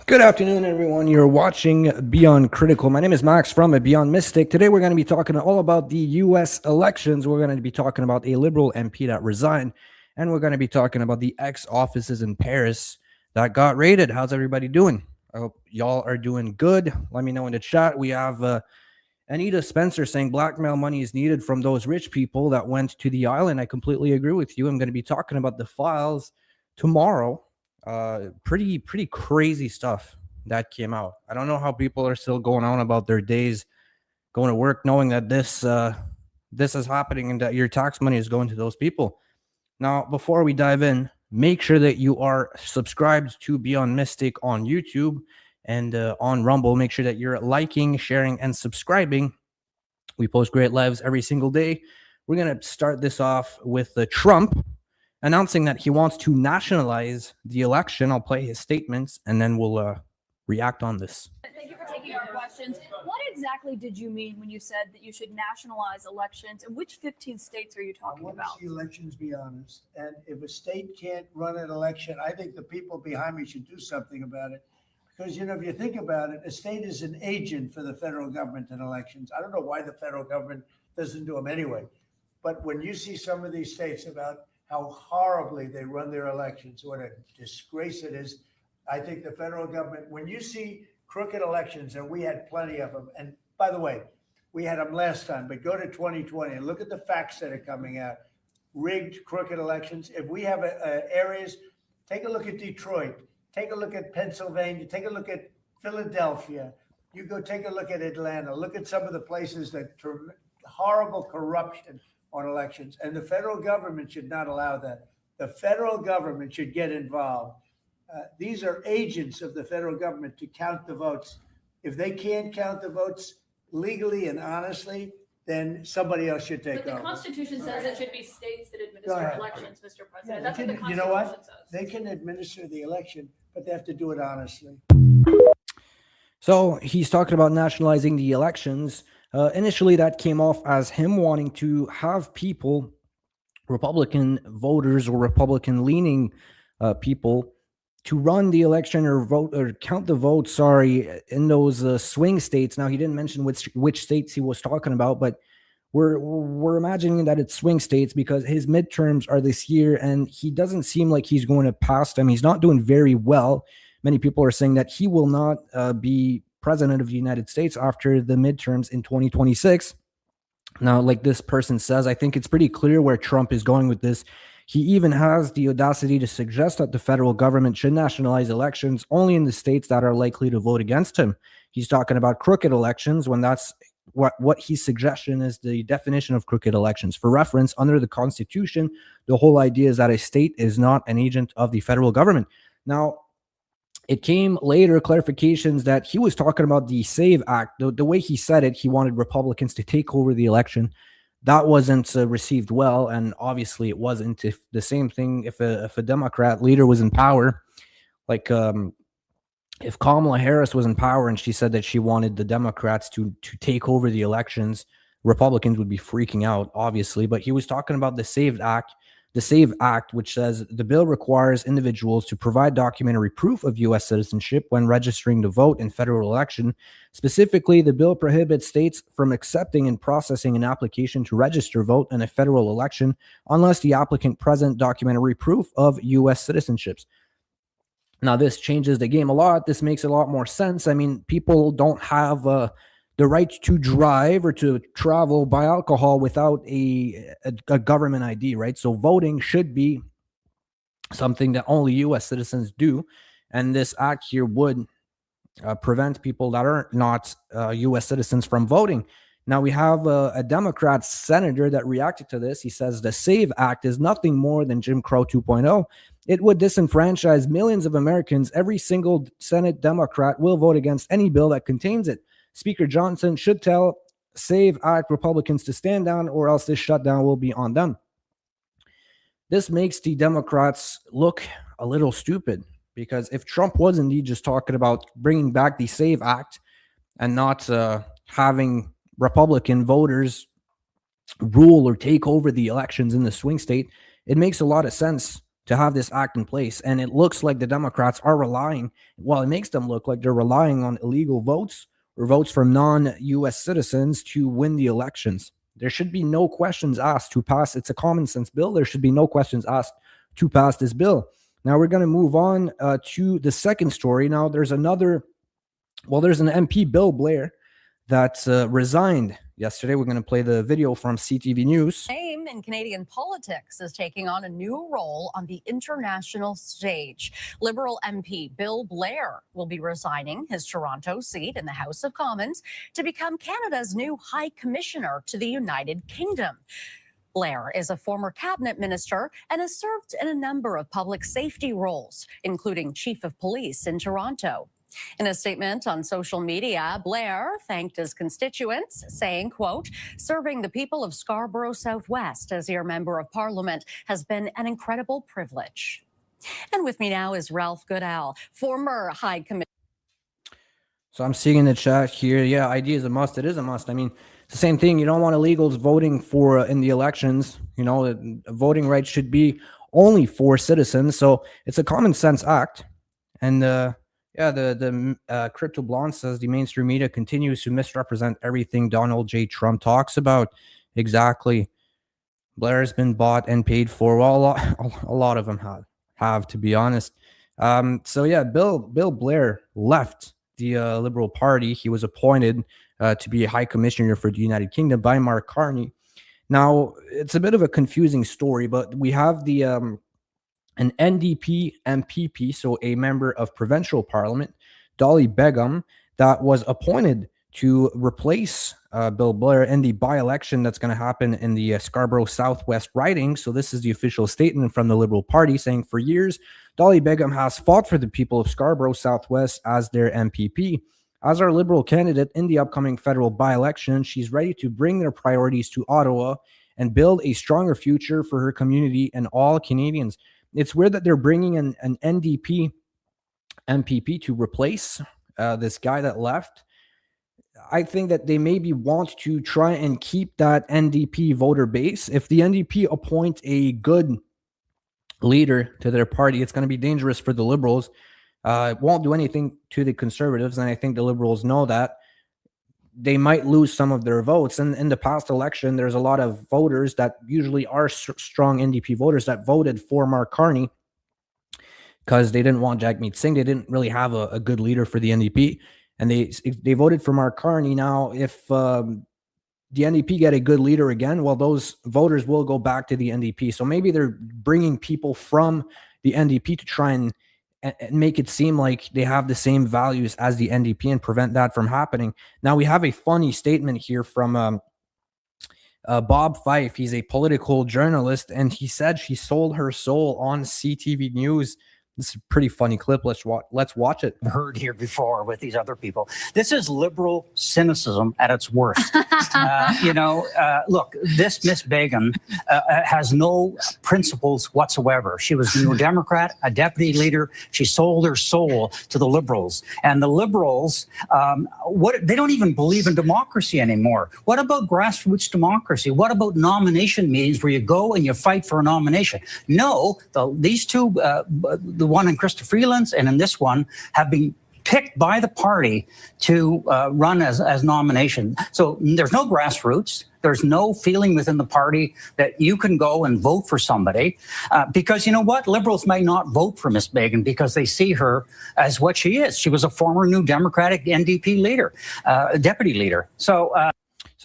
Good afternoon, everyone. You're watching Beyond Critical. My name is Max from Beyond Mystic. Today, we're going to be talking all about the U.S. elections. We're going to be talking about a Liberal MP that resigned, and we're going to be talking about the ex-offices in Paris that got raided. How's everybody doing? I hope y'all are doing good. Let me know in the chat. We have Anita Spencer saying blackmail money is needed from those rich people that went to the island. I completely agree with you. I'm going to be talking about the files tomorrow. Pretty crazy stuff that came out. I don't know how people are still going on about their days going to work knowing that this is happening and that your tax money is going to those people. Now, before we dive in, make sure that you are subscribed to Beyond Mystic on YouTube and on Rumble. Make sure that you're liking, sharing, and subscribing. We post great lives every single day. We're going to start this off with Trump announcing that he wants to nationalize the election. I'll play his statements, and then we'll react on this. Thank you for taking our questions. What exactly did you mean when you said that you should nationalize elections? And which 15 states are you talking about? I want to see elections be honest. And if a state can't run an election, I think the people behind me should do something about it. Because, if you think about it, a state is an agent for the federal government in elections. I don't know why the federal government doesn't do them anyway. But when you see some of these states about how horribly they run their elections, what a disgrace it is. I think the federal government, when you see crooked elections, and we had plenty of them, and by the way, we had them last time, but go to 2020 and look at the facts that are coming out. Rigged, crooked elections. If we have areas, take a look at Detroit, take a look at Pennsylvania, take a look at Philadelphia. You go take a look at Atlanta, look at some of the places that horrible corruption on elections, and the federal government should not allow that. The federal government should get involved. These are agents of the federal government to count the votes. If they can't count the votes legally and honestly, then somebody else should take over. But the Constitution says it should be states that administer elections, Mr. President. That's what the Constitution You know what? says. They can administer the election, but they have to do it honestly. So he's talking about nationalizing the elections. Initially, that came off as him wanting to have people, Republican voters or Republican-leaning people, to run the election or vote or count the votes. In those swing states. Now, he didn't mention which states he was talking about, but we're imagining that it's swing states because his midterms are this year, and he doesn't seem like he's going to pass them. He's not doing very well. Many people are saying that he will not be president of the United States after the midterms in 2026. Now, like this person says, I think it's pretty clear where Trump is going with this. He even has the audacity to suggest that the federal government should nationalize elections only in the states that are likely to vote against him. He's talking about crooked elections when that's what his suggestion is the definition of crooked elections. For reference, under the Constitution, the whole idea is that a state is not an agent of the federal government. Now, it came later, clarifications that he was talking about the SAVE Act. The way he said it, he wanted Republicans to take over the election. That wasn't received well, and obviously it wasn't. If the same thing, if a Democrat leader was in power, like if Kamala Harris was in power and she said that she wanted the Democrats to take over the elections, Republicans would be freaking out, obviously. But he was talking about the SAVE Act, which says the bill requires individuals to provide documentary proof of U.S. citizenship when registering to vote in federal election. Specifically, the bill prohibits states from accepting and processing an application to register vote in a federal election unless the applicant present documentary proof of U.S. citizenships. Now, this changes the game a lot. This makes a lot more sense. I mean, people don't have the right to drive or to travel by alcohol without a government ID, right? So voting should be something that only U.S. citizens do. And this act here would prevent people that are not U.S. citizens from voting. Now, we have a Democrat senator that reacted to this. He says the SAVE Act is nothing more than Jim Crow 2.0. It would disenfranchise millions of Americans. Every single Senate Democrat will vote against any bill that contains it. Speaker Johnson should tell SAVE Act Republicans to stand down, or else this shutdown will be on them. This makes the Democrats look a little stupid, because if Trump was indeed just talking about bringing back the SAVE Act and not having Republican voters rule or take over the elections in the swing state, it makes a lot of sense to have this act in place. And it looks like the Democrats are relying, well, it makes them look like they're relying on illegal votes or votes from non-US citizens to win the elections. There should be no questions asked to pass. It's a common sense bill. There should be no questions asked to pass this bill. Now we're going to move on to the second story. Now there's an MP, Bill Blair, that resigned yesterday. We're going to play the video from CTV News. Name in Canadian politics is taking on a new role on the international stage. Liberal MP Bill Blair will be resigning his Toronto seat in the House of Commons to become Canada's new High Commissioner to the United Kingdom. Blair is a former cabinet minister and has served in a number of public safety roles, including chief of police in Toronto. In a statement on social media, Blair thanked his constituents, saying, quote, "Serving the people of Scarborough Southwest as your member of parliament has been an incredible privilege." And with me now is Ralph Goodall, former High Commissioner. So I'm seeing in the chat here, yeah, ID is a must. It is a must. I mean, it's the same thing. You don't want illegals voting for in the elections. You know, voting rights should be only for citizens. So it's a common sense act. And yeah, the Crypto Blonde says the mainstream media continues to misrepresent everything Donald J. Trump talks about. Exactly. Blair has been bought and paid for. Well, a lot of them have, to be honest. So yeah, Bill Blair left the Liberal Party. He was appointed to be a High Commissioner for the United Kingdom by Mark Carney. Now, it's a bit of a confusing story, but we have the an NDP MPP, so a member of provincial parliament, Dolly Begum, that was appointed to replace Bill Blair in the by-election that's going to happen in the Scarborough Southwest riding. So this is the official statement from the Liberal Party saying, for years, Dolly Begum has fought for the people of Scarborough Southwest as their MPP. As our Liberal candidate in the upcoming federal by-election, she's ready to bring their priorities to Ottawa and build a stronger future for her community and all Canadians. It's weird that they're bringing an NDP MPP to replace this guy that left. I think that they maybe want to try and keep that NDP voter base. If the NDP appoint a good leader to their party, it's going to be dangerous for the Liberals. It won't do anything to the Conservatives, and I think the Liberals know that. They might lose some of their votes. And in the past election, there's a lot of voters that usually are strong NDP voters that voted for Mark Carney because they didn't want Jagmeet Singh. They didn't really have a good leader for the NDP, and they voted for Mark Carney. Now, if the NDP get a good leader again, well, those voters will go back to the NDP. So maybe they're bringing people from the NDP to try and make it seem like they have the same values as the NDP and prevent that from happening. Now, we have a funny statement here from Bob Fife. He's a political journalist, and he said she sold her soul on CTV News. This is a pretty funny clip. Let's watch it. Heard here before with these other people. This is liberal cynicism at its worst. Look, this Miss Begum has no principles whatsoever. She was a New Democrat, a deputy leader. She sold her soul to the Liberals. And the Liberals, they don't even believe in democracy anymore. What about grassroots democracy? What about nomination meetings where you go and you fight for a nomination? No, these two, the one in Krista Freeland's and in this one, have been picked by the party to run as nomination. So there's no grassroots. There's no feeling within the party that you can go and vote for somebody because you know what? Liberals may not vote for Miss Begum because they see her as what she is. She was a former New Democratic NDP leader, deputy leader. So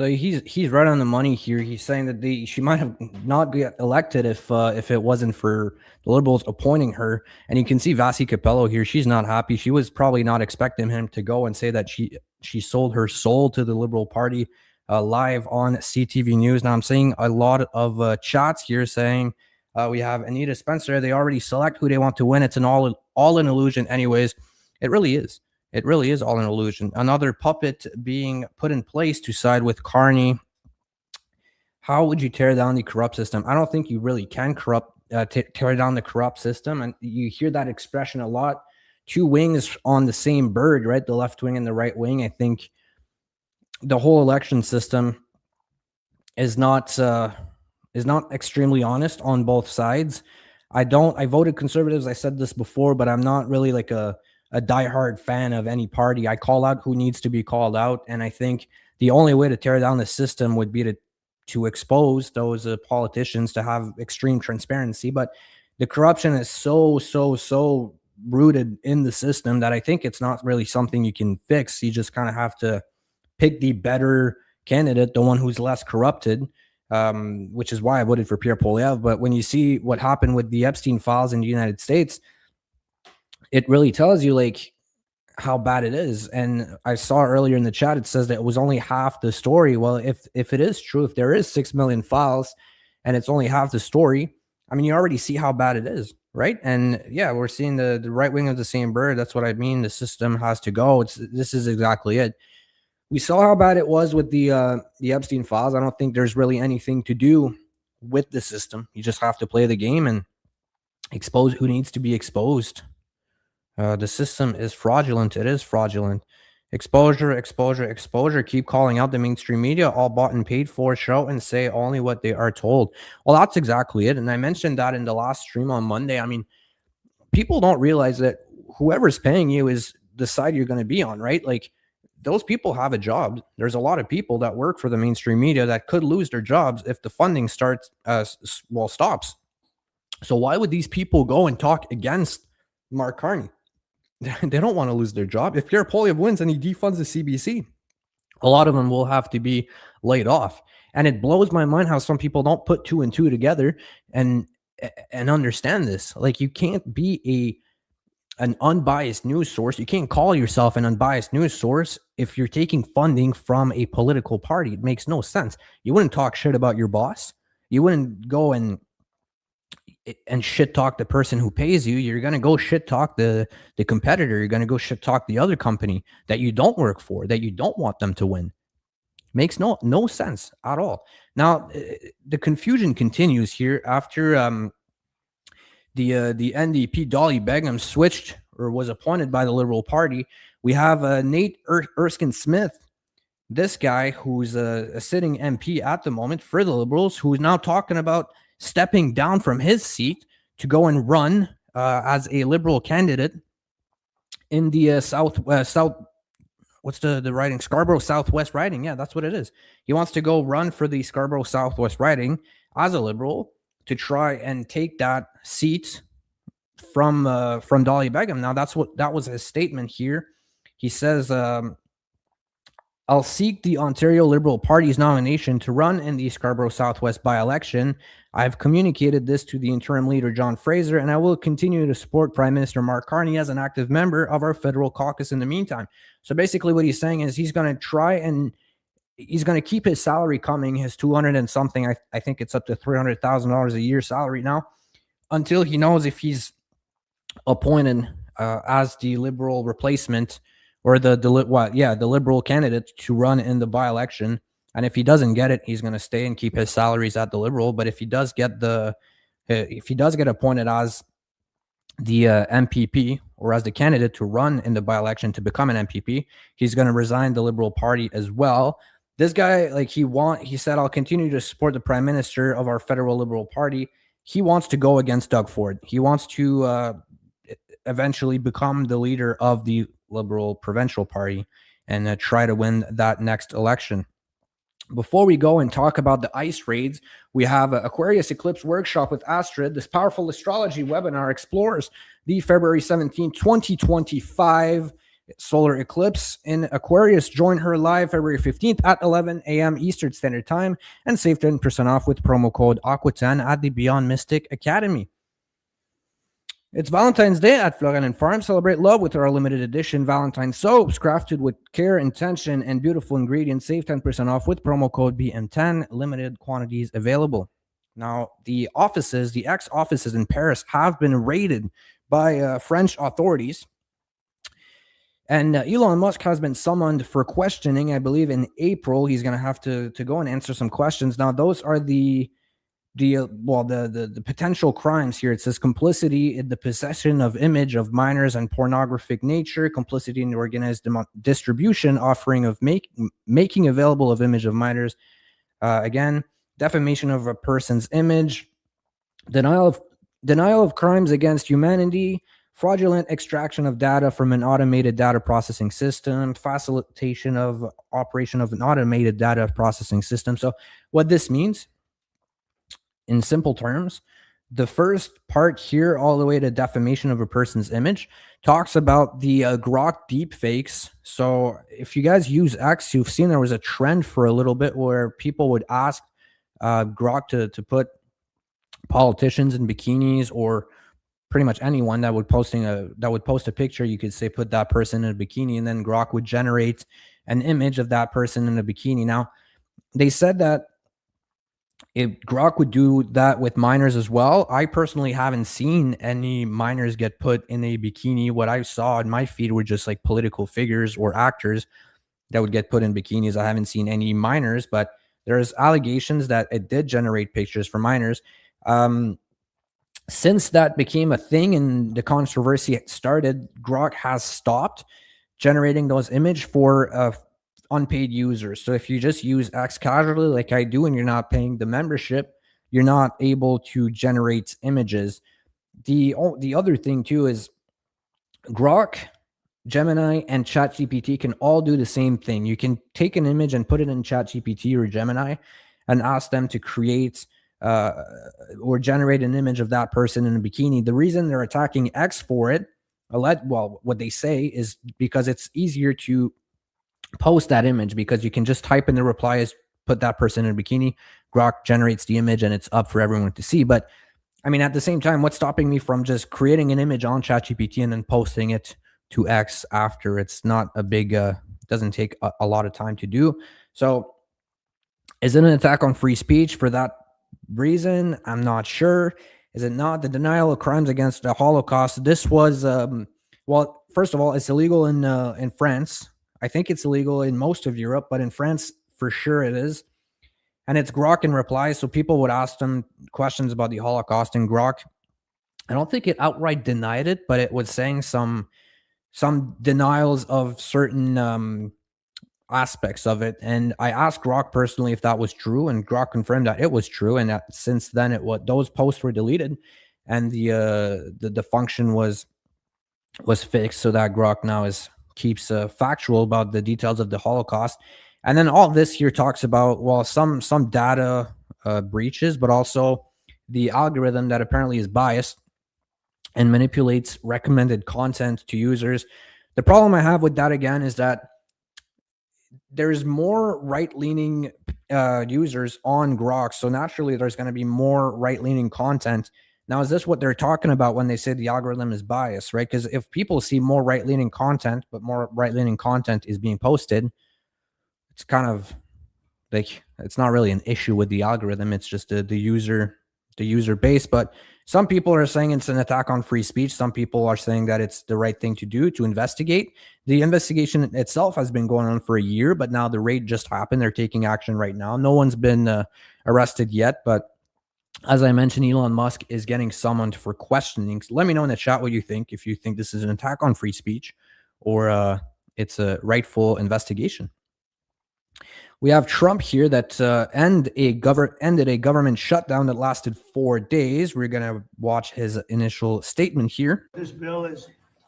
he's right on the money here. He's saying that she might have not get elected if it wasn't for the Liberals appointing her. And you can see Vasi Capello here. She's not happy. She was probably not expecting him to go and say that she sold her soul to the Liberal Party live on CTV News. Now I'm seeing a lot of chats here saying we have Anita Spencer. They already select who they want to win. It's an all an illusion anyways. It really is. It really is all an illusion. Another puppet being put in place to side with Carney. How would you tear down the corrupt system? I don't think you really can tear down the corrupt system. And you hear that expression a lot. Two wings on the same bird, right? The left wing and the right wing. I think the whole election system is not extremely honest on both sides. I voted conservatives. I said this before, but I'm not really like a diehard fan of any party. I call out who needs to be called out. And I think the only way to tear down the system would be to expose those politicians, to have extreme transparency. But the corruption is so rooted in the system that I think it's not really something you can fix. You just kind of have to pick the better candidate, the one who's less corrupted, which is why I voted for Pierre Poilievre. But when you see what happened with the Epstein files in the United States, it really tells you like how bad it is. And I saw earlier in the chat, it says that it was only half the story. Well, if it is true, if there is 6 million files and it's only half the story, I mean, you already see how bad it is, right? And yeah, we're seeing the right wing of the same bird. That's what I mean. The system has to go. This is exactly it. We saw how bad it was with the Epstein files. I don't think there's really anything to do with the system. You just have to play the game and expose who needs to be exposed. The system is fraudulent. It is fraudulent. Exposure. Keep calling out the mainstream media, all bought and paid for, show and say only what they are told. Well, that's exactly it. And I mentioned that in the last stream on Monday. I mean, people don't realize that whoever's paying you is the side you're going to be on, right? Like, those people have a job. There's a lot of people that work for the mainstream media that could lose their jobs if the funding stops. So why would these people go and talk against Mark Carney? They don't want to lose their job. If Pierre Poilievre wins and he defunds the CBC, a lot of them will have to be laid off. And it blows my mind how some people don't put 2 and 2 together and understand this. Like, you can't be an unbiased news source. You can't call yourself an unbiased news source if you're taking funding from a political party. It makes no sense. You wouldn't talk shit about your boss. You wouldn't go and shit talk the person who pays you. You're going to go shit talk the competitor. You're going to go shit talk the other company that you don't work for, that you don't want them to win. Makes no sense at all. Now, the confusion continues here after the NDP Dolly Begum switched or was appointed by the Liberal Party. We have Nate Erskine Smith, this guy who's a sitting MP at the moment for the Liberals, who's now talking about stepping down from his seat to go and run as a Liberal candidate in the what's the riding? Scarborough Southwest riding. Yeah, that's what it is. He wants to go run for the Scarborough Southwest riding as a Liberal to try and take that seat from Dolly Begum. Now, that was his statement here. He says, I'll seek the Ontario Liberal Party's nomination to run in the Scarborough Southwest by-election. I've communicated this to the interim leader, John Fraser, and I will continue to support Prime Minister Mark Carney as an active member of our federal caucus in the meantime. So basically what he's saying is he's going to try and he's going to keep his salary coming, his 200 and something. I think it's up to $300,000 a year salary now, until he knows if he's appointed as the Liberal replacement or the Liberal candidate to run in the by-election. And if he doesn't get it, he's going to stay and keep his salaries at the Liberal. But if he does get appointed as the MPP or as the candidate to run in the by-election to become an MPP, he's going to resign the Liberal Party as well. This guy, like he said, I'll continue to support the Prime Minister of our federal Liberal Party. He wants to go against Doug Ford. He wants to eventually become the leader of the Liberal Provincial Party and try to win that next election. Before we go and talk about the ice raids, we have Aquarius Eclipse Workshop with Astrid. This powerful astrology webinar explores the February 17, 2025 solar eclipse in Aquarius. Join her live February 15th at 11 a.m. Eastern Standard Time and save 10% off with promo code AQUA10 at the Beyond Mystic Academy. It's Valentine's Day at Florian & Farm. Celebrate love with our limited edition Valentine soaps crafted with care, intention, and beautiful ingredients. Save 10% off with promo code BM10. Limited quantities available. Now, the ex-offices in Paris have been raided by French authorities. And Elon Musk has been summoned for questioning. I believe in April, he's going to have to go and answer some questions. Now, those are the potential crimes here. It says complicity in the possession of image of minors and pornographic nature, complicity in the organized distribution, offering of making available of image of minors, again, defamation of a person's image, denial of denial of crimes against humanity, fraudulent extraction of data from an automated data processing system, facilitation of operation of an automated data processing system. So, what this means, in simple terms, the first part here, all the way to defamation of a person's image, talks about the Grok deepfakes. So, if you guys use X, you've seen there was a trend for a little bit where people would ask Grok to put politicians in bikinis, or pretty much anyone that would post a picture. You could say put that person in a bikini, and then Grok would generate an image of that person in a bikini. Now, they said that if Grok would do that with minors as well. I personally haven't seen any minors get put in a bikini. What I saw in my feed were just like political figures or actors that would get put in bikinis. I haven't seen any minors, but there's allegations that it did generate pictures for minors. Since that became a thing and the controversy started, Grok has stopped generating those images for unpaid users. So if you just use X casually, like I do, and you're not paying the membership, you're not able to generate images. The other thing too is Grok, Gemini, and ChatGPT can all do the same thing. You can take an image and put it in ChatGPT or Gemini and ask them to create or generate an image of that person in a bikini. The reason they're attacking X for it, well, what they say is because it's easier to post that image, because you can just type in the replies, put that person in a bikini, Grok generates the image, and it's up for everyone to see. But I mean, at the same time, what's stopping me from just creating an image on ChatGPT and then posting it to X after? It's not a big, doesn't take a lot of time to do. So is it an attack on free speech for that reason? I'm not sure. Is it not? The denial of crimes against the Holocaust. This was, well, first of all, it's illegal in France. I think it's illegal in most of Europe, but in France, for sure it is. And it's Grok in reply. So people would ask them questions about the Holocaust, and Grok, I don't think it outright denied it, but it was saying some denials of certain aspects of it. And I asked Grok personally if that was true, and Grok confirmed that it was true. And that since then, those posts were deleted, and the function was fixed, so that Grok now keeps factual about the details of the Holocaust. And then all this here talks about, well, some data breaches, but also the algorithm that apparently is biased and manipulates recommended content to users. The problem I have with that, again, is that there's more right-leaning users on Grok, so naturally there's going to be more right-leaning content. Now, is this what they're talking about when they say the algorithm is biased, right? Because if people see more right-leaning content, but more right-leaning content is being posted, it's kind of like, it's not really an issue with the algorithm. It's just the user base. But some people are saying it's an attack on free speech. Some people are saying that it's the right thing to do, to investigate. The investigation itself has been going on for a year, but now the raid just happened. They're taking action right now. No one's been arrested yet, but as I mentioned, Elon Musk is getting summoned for questioning. So let me know in the chat what you think, if you think this is an attack on free speech or it's a rightful investigation. We have Trump here that ended a government shutdown that lasted 4 days. We're going to watch his initial statement here. This bill is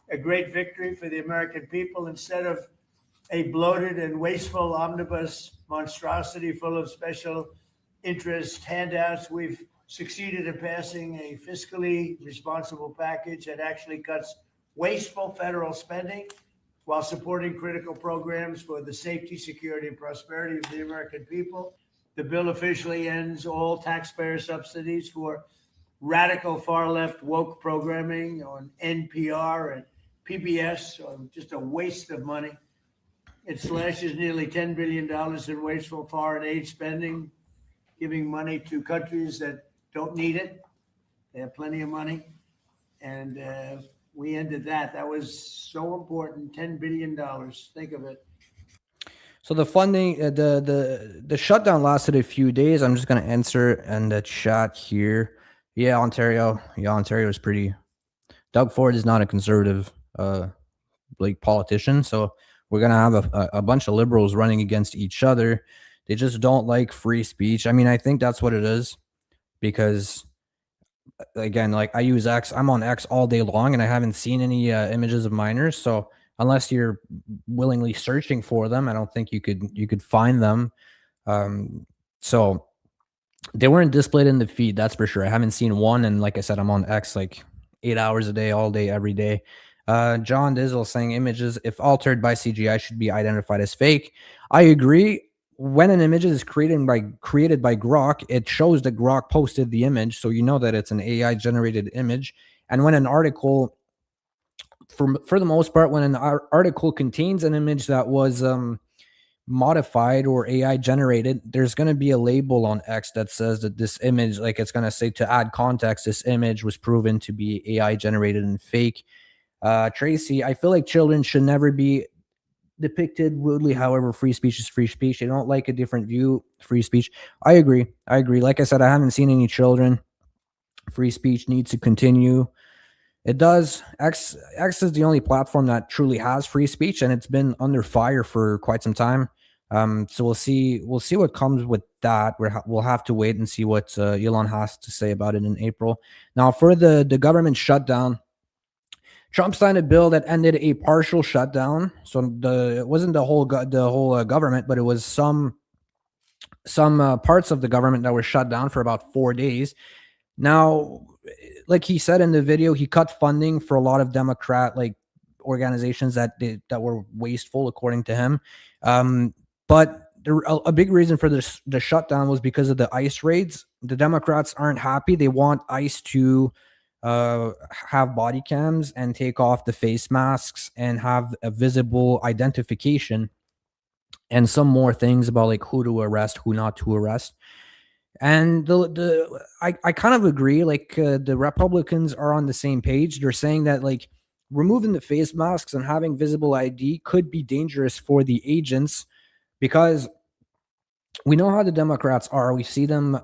a great victory for the American people. Instead of a bloated and wasteful omnibus monstrosity full of special interest handouts, we've succeeded in passing a fiscally responsible package that actually cuts wasteful federal spending while supporting critical programs for the safety, security, and prosperity of the American people. The bill officially ends all taxpayer subsidies for radical far-left woke programming on NPR and PBS, so just a waste of money. It slashes nearly $10 billion in wasteful foreign aid spending, giving money to countries that don't need it. They have plenty of money. And we ended that. That was so important. $10 billion. Think of it. So the funding, the shutdown lasted a few days. I'm just going to answer in the chat here. Yeah, Ontario. Yeah, Ontario is pretty. Doug Ford is not a conservative politician. So we're going to have a bunch of liberals running against each other. They just don't like free speech. I mean, I think that's what it is, because again, like I use X, I'm on X all day long, and I haven't seen any images of minors. So unless you're willingly searching for them, I don't think you could find them. Um, so they weren't displayed in the feed, that's for sure. I haven't seen one, and like I said, I'm on X like 8 hours a day, all day, every day. John Dizzle saying images, if altered by CGI, should be identified as fake. I agree. When an image is created by Grok, it shows that Grok posted the image, so you know that it's an AI generated image. And when an article, for the most part, when an article contains an image that was modified or AI generated, there's going to be a label on X that says that this image, like it's going to say, to add context, this image was proven to be AI generated and fake. Tracy, I feel like children should never be depicted rudely. However, free speech is free speech. They don't like a different view. Free speech. I agree. Like I said, I haven't seen any children. Free speech needs to continue. It does. X is the only platform that truly has free speech, and it's been under fire for quite some time. So we'll see what comes with that. We'll have to wait and see what Elon has to say about it in April. Now, for the government shutdown, Trump signed a bill that ended a partial shutdown. So it wasn't the whole government, but it was some parts of the government that were shut down for about 4 days. Now, like he said in the video, he cut funding for a lot of Democrat organizations that were wasteful, according to him. But a big reason for the shutdown was because of the ICE raids. The Democrats aren't happy. They want ICE to have body cams and take off the face masks and have a visible identification and some more things about like who to arrest, who not to arrest. And I kind of agree. Like the Republicans are on the same page. They're saying that like removing the face masks and having visible ID could be dangerous for the agents, because we know how the Democrats are. We see them.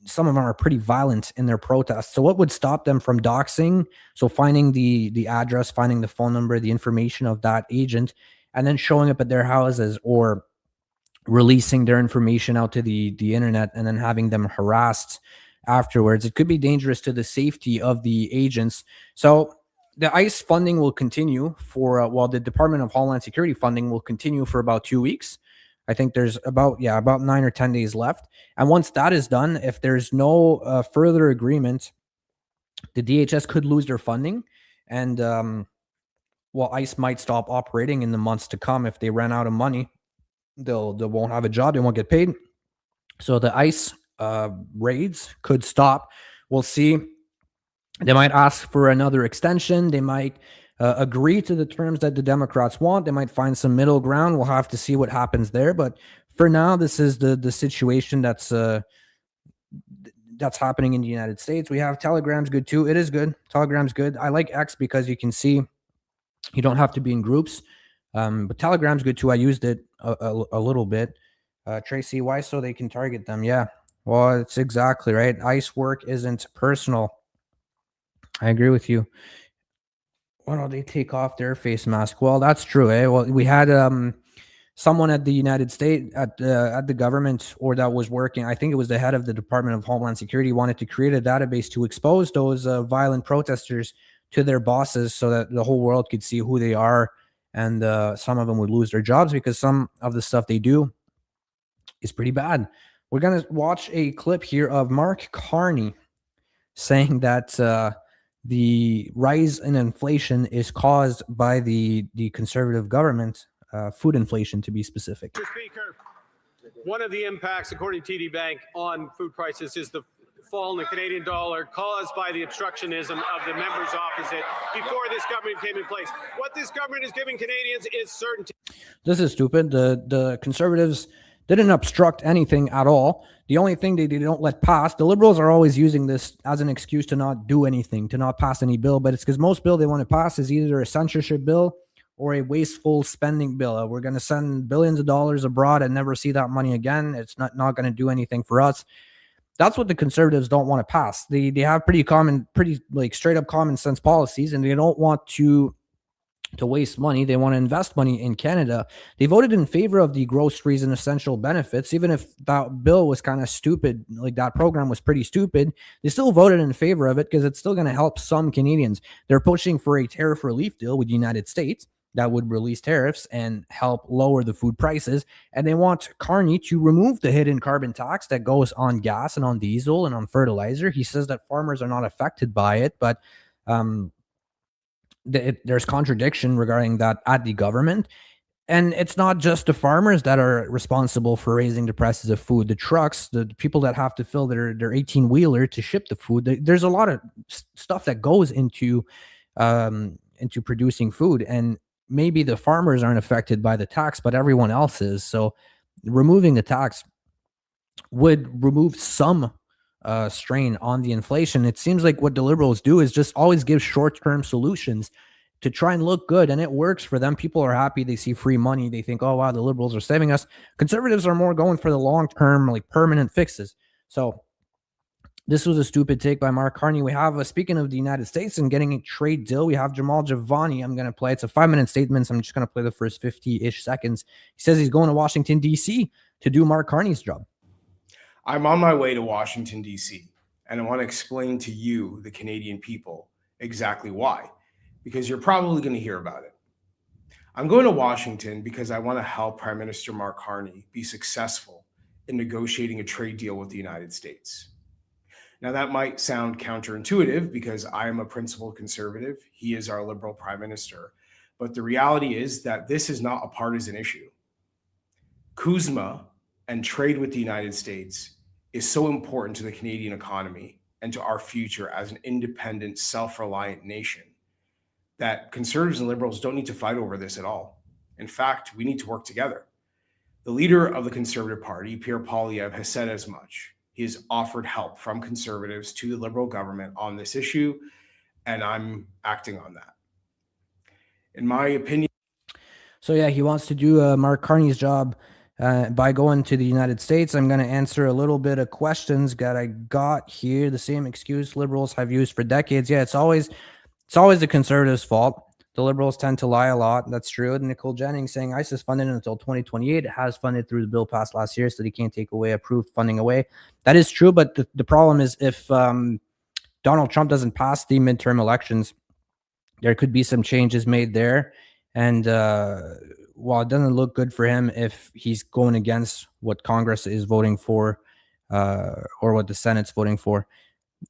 Some of them are pretty violent in their protests. So what would stop them from doxing? So finding the address, finding the phone number, the information of that agent, and then showing up at their houses or releasing their information out to the internet and then having them harassed afterwards. It could be dangerous to the safety of the agents. So the ICE funding will continue for while the Department of Homeland Security funding will continue for about 2 weeks. I think there's about 9 or 10 days left. And once that is done, if there's no further agreement, the DHS could lose their funding, and ICE might stop operating in the months to come. If they ran out of money, they won't have a job, they won't get paid. So the ICE raids could stop. We'll see. They might ask for another extension. They might agree to the terms that the Democrats want. They might find some middle ground. We'll have to see what happens there. But for now, this is the situation that's happening in the United States. We have Telegram's good too. It is good. Telegram's good. I like X because you can see you don't have to be in groups. But Telegram's good too. I used it a little bit. Tracy, why? So they can target them. Yeah. Well, it's exactly right. ICE work isn't personal. I agree with you. Why don't they take off their face mask? Well, that's true. Well, we had someone at the United States at the government, or that was working. I think it was the head of the Department of Homeland Security, wanted to create a database to expose those violent protesters to their bosses, so that the whole world could see who they are. And some of them would lose their jobs because some of the stuff they do is pretty bad. We're going to watch a clip here of Mark Carney saying that the rise in inflation is caused by the conservative government, food inflation to be specific. Mr. Speaker, one of the impacts, according to TD Bank, on food prices is the fall in the Canadian dollar caused by the obstructionism of the members opposite before this government came in place. What this government is giving Canadians is certainty. This is stupid. The conservatives didn't obstruct anything at all. The only thing they don't let pass, the Liberals are always using this as an excuse to not do anything, to not pass any bill. But it's because most bill they want to pass is either a censorship bill or a wasteful spending bill. We're going to send billions of dollars abroad and never see that money again. It's not going to do anything for us. That's what the conservatives don't want to pass. They have pretty like straight up common sense policies, and they don't want to to waste money. They want to invest money in Canada. They voted in favor of the groceries and essential benefits, even if that bill was kind of stupid. Like that program was pretty stupid. They still voted in favor of it because it's still going to help some Canadians. They're pushing for a tariff relief deal with the United States that would release tariffs and help lower the food prices. And they want Carney to remove the hidden carbon tax that goes on gas and on diesel and on fertilizer. He says that farmers are not affected by it, but there's contradiction regarding that at the government. And it's not just the farmers that are responsible for raising the prices of food. The trucks, the people that have to fill their 18-wheeler to ship the food. There's a lot of stuff that goes into producing food. And maybe the farmers aren't affected by the tax, but everyone else is. So removing the tax would remove some strain on the inflation. It seems like what the Liberals do is just always give short-term solutions to try and look good, and it works for them. People are happy. They see free money. They think, oh, wow, the Liberals are saving us. Conservatives are more going for the long-term, like permanent fixes. So this was a stupid take by Mark Carney. We have, speaking of the United States and getting a trade deal, we have Jamal Giovanni. I'm going to play. It's a 5-minute statement, so I'm just going to play the first 50-ish seconds. He says he's going to Washington, D.C. to do Mark Carney's job. I'm on my way to Washington, D.C., and I want to explain to you, the Canadian people, exactly why, because you're probably going to hear about it. I'm going to Washington because I want to help Prime Minister Mark Carney be successful in negotiating a trade deal with the United States. Now, that might sound counterintuitive because I am a principled conservative. He is our Liberal Prime Minister. But the reality is that this is not a partisan issue. CUSMA and trade with the United States is so important to the Canadian economy and to our future as an independent, self-reliant nation that conservatives and liberals don't need to fight over this at all. In fact, we need to work together. The leader of the Conservative Party, Pierre Poilievre, has said as much. He has offered help from conservatives to the Liberal government on this issue, and I'm acting on that. In my opinion. So yeah, he wants to do Mark Carney's job by going to the United States. I'm going to answer a little bit of questions that I got here. The same excuse Liberals have used for decades. Yeah, it's always the conservatives' fault. The Liberals tend to lie a lot. That's true. And Nicole Jennings saying ISIS funded until 2028. It has funded through the bill passed last year, so they can't take away approved funding away. That is true, but the problem is if Donald Trump doesn't pass the midterm elections, there could be some changes made there. And while it doesn't look good for him if he's going against what Congress is voting for or what the Senate's voting for.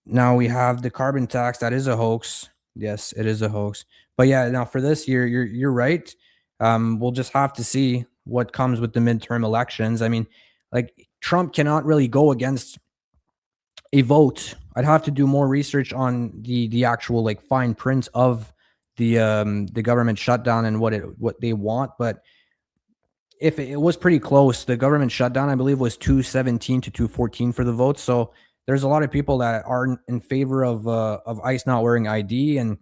Now we have the carbon tax. That is a hoax. Yes, it is a hoax. But yeah, now for this year, you're right. We'll just have to see what comes with the midterm elections. I mean, like Trump cannot really go against a vote. I'd have to do more research on the actual like fine print of the government shutdown and what they want. But if it was pretty close, the government shutdown, I believe, was 217 to 214 for the vote. So there's a lot of people that are in favor of ICE not wearing ID. And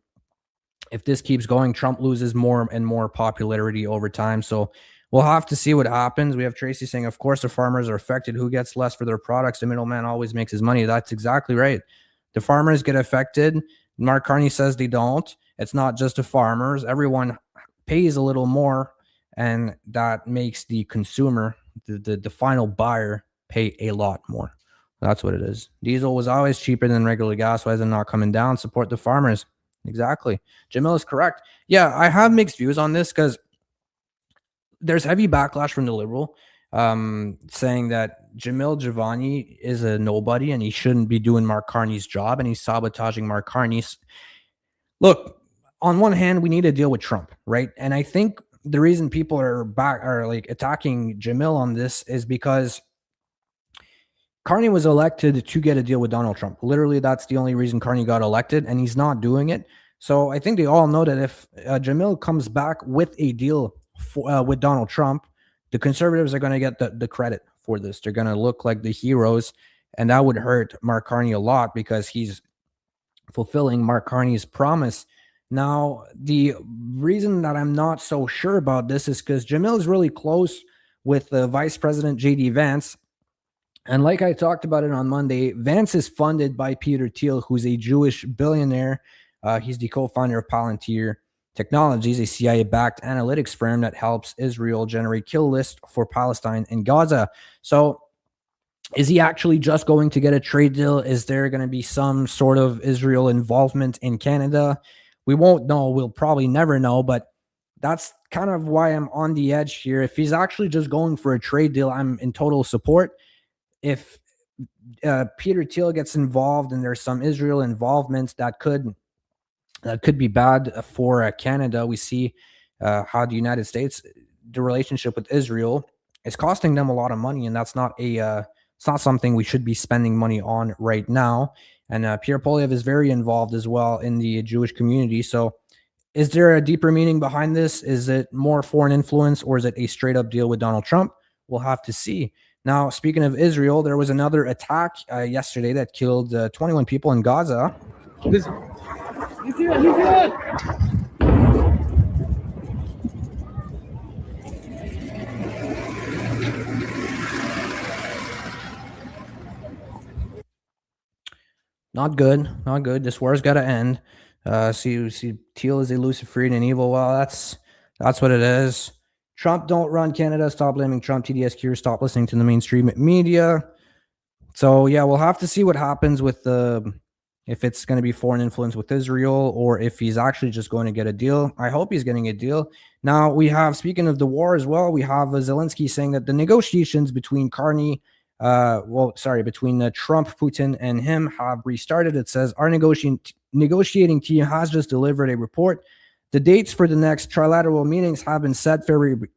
if this keeps going, Trump loses more and more popularity over time. So we'll have to see what happens. We have Tracy saying, of course, the farmers are affected. Who gets less for their products? The middleman always makes his money. That's exactly right. The farmers get affected. Mark Carney says they don't. It's not just the farmers. Everyone pays a little more, and that makes the consumer, the final buyer, pay a lot more. That's what it is. Diesel was always cheaper than regular gas. Why is it not coming down? Support the farmers. Exactly. Jamil is correct. Yeah, I have mixed views on this because there's heavy backlash from the Liberal saying that Jamil Giovanni is a nobody and he shouldn't be doing Mark Carney's job and he's sabotaging Mark Carney's. Look, on one hand, we need to deal with Trump, right? And I think the reason people are like attacking Jamil on this is because Carney was elected to get a deal with Donald Trump. Literally, that's the only reason Carney got elected, and he's not doing it. So I think they all know that if Jamil comes back with a deal with Donald Trump, the conservatives are going to get the credit for this. They're going to look like the heroes, and that would hurt Mark Carney a lot because he's fulfilling Mark Carney's promise. Now, the reason that I'm not so sure about this is because Jamil is really close with Vice President J.D. Vance. And like I talked about it on Monday, Vance is funded by Peter Thiel, who's a Jewish billionaire. He's the co-founder of Palantir. Technologies, a CIA-backed analytics firm that helps Israel generate kill lists for Palestine and Gaza. So is he actually just going to get a trade deal? Is there going to be some sort of Israel involvement in Canada? We won't know. We'll probably never know, but that's kind of why I'm on the edge here. If he's actually just going for a trade deal, I'm in total support. If Peter Thiel gets involved and there's some Israel involvement, that could be bad for Canada. We see how the United States, the relationship with Israel, is costing them a lot of money, and that's not it's not something we should be spending money on right now. And Pierre Poilievre is very involved as well in the Jewish community. So is there a deeper meaning behind this? Is it more foreign influence, or is it a straight up deal with Donald Trump? We'll have to see. Now, speaking of Israel, there was another attack yesterday that killed 21 people in Gaza. Not good. Not good. This war's got to end. See, Thiel is a Luciferian and evil. Well, that's what it is. Trump don't run Canada. Stop blaming Trump. TDS cure. Stop listening to the mainstream media. So yeah, we'll have to see what happens with if it's going to be foreign influence with Israel, or if he's actually just going to get a deal. I hope he's getting a deal. Now we have, speaking of the war as well, we have Zelensky saying that the negotiations between between Trump, Putin, and him have restarted. It says our negotiating team has just delivered a report. The dates for the next trilateral meetings have been set February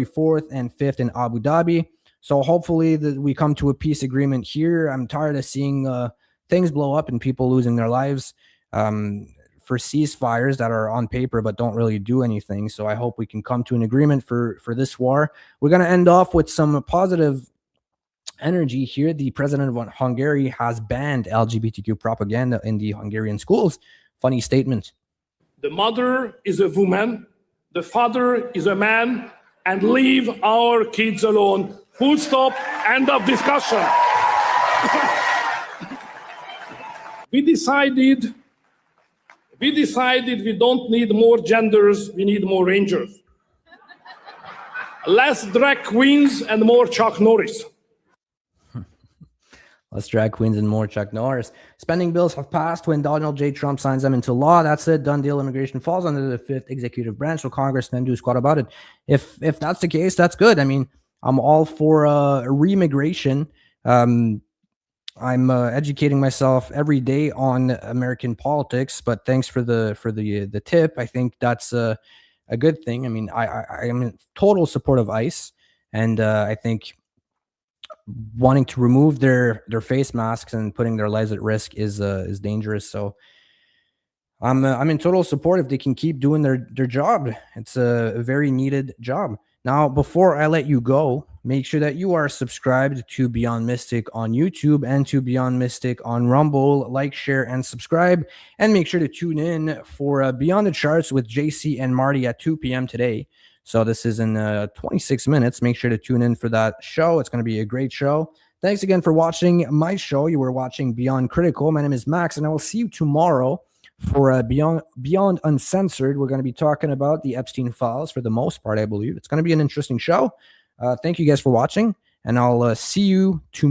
4th and 5th in Abu Dhabi. So hopefully we come to a peace agreement here. I'm tired of seeing things blow up and people losing their lives for ceasefires that are on paper but don't really do anything. So I hope we can come to an agreement for this war. We're going to end off with some positive energy here. The president of Hungary has banned LGBTQ propaganda in the Hungarian schools. Funny statement. The mother is a woman, the father is a man, and leave our kids alone. Full stop, end of discussion. We decided we don't need more genders, we need more rangers. Less drag queens and more Chuck Norris. Less drag queens and more Chuck Norris. Spending bills have passed when Donald J. Trump signs them into law. That's it. Done deal. Immigration falls under the 5th executive branch, so Congress can do squat about it. If that's the case, that's good. I mean, I'm all for re-immigration. I'm educating myself every day on American politics, but thanks for the tip. I think that's a good thing. I mean, I am in total support of ICE, and I think wanting to remove their face masks and putting their lives at risk is dangerous. So I'm in total support if they can keep doing their job. It's a very needed job. Now, before I let you go, make sure that you are subscribed to Beyond Mystic on YouTube and to Beyond Mystic on Rumble. Like, share, and subscribe. And make sure to tune in for Beyond the Charts with JC and Marty at 2 p.m. today. So this is in 26 minutes. Make sure to tune in for that show. It's going to be a great show. Thanks again for watching my show. You were watching Beyond Critical. My name is Max, and I will see you tomorrow for Beyond Uncensored. We're going to be talking about the Epstein files for the most part, I believe. It's going to be an interesting show. Thank you guys for watching, and I'll see you tomorrow.